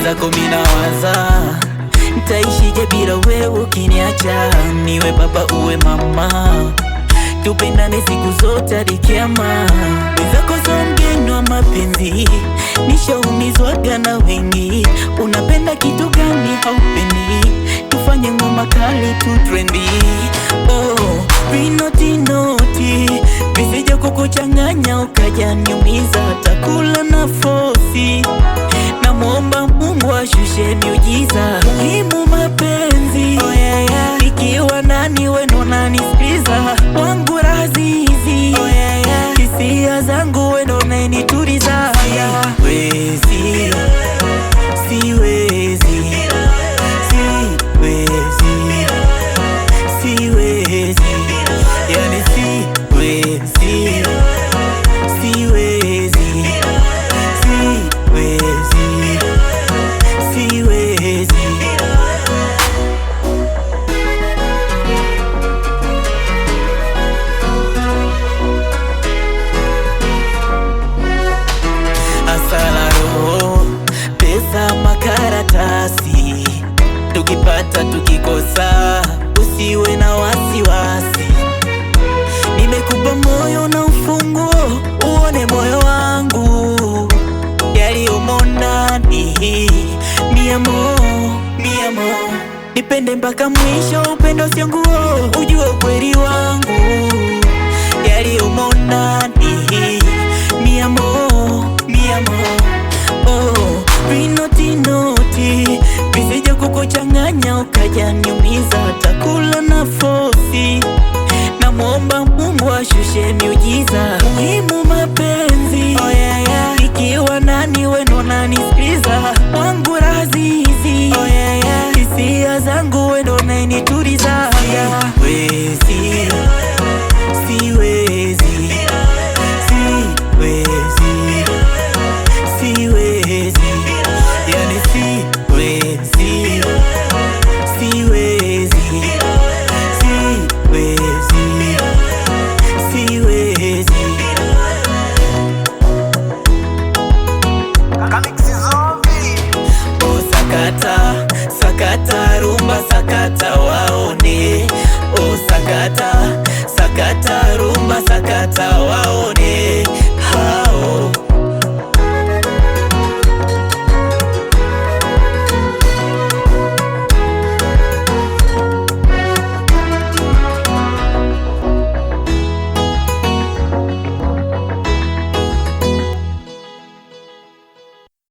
mwenzako minawaza nitaishije bila wewe ukiniacha. Niwe baba uwe mama, tupendane siku zote hadi kiama. Mwenzako so mgeni wa mapenzi, nishaumizwaga na wengi. Unapenda kitu gani haupendi? Tufanye ngoma kali tu trendi. Oh, vinoti noti visije kukuchanganya ukaja niumiza. Takula na fosi, namuomba Mungu ashushe miujiza. Muhimu mapenzi, oh yeah, yeah. Ikiwa nani weno nanisikiliza, wangu razizi, oh yeah, yeah. Hisia zangu weno nainituriza. Siwezi, siwezi, siwezi, siwezi, yani siwezi, siwezi, siwezi, siwezi. Asala roho, pesa makaratasi, tukipata tukikosa, usiwe na wasiwasi. Nimekupa moyo na ufunguo, uone moyo wangu yaliyomo ndani. Mi amor, mi amor, nipende mpaka mwisho, upendo sio nguo. Ujue ukweli wangu yaliyomo ndani. Mi amor, mi amor, oh, vinoti noti visije kukuchanganya ukaja niumiza. Takula na fosi, namuomba Mungu ashushe miujiza. Muhimu mapenzi, oh yeah, yeah. Ikiwa nani weno nanisikiliza, wangu razizi, oh yeah, yeah. Hisia zangu weno nainituriza. Siwezi,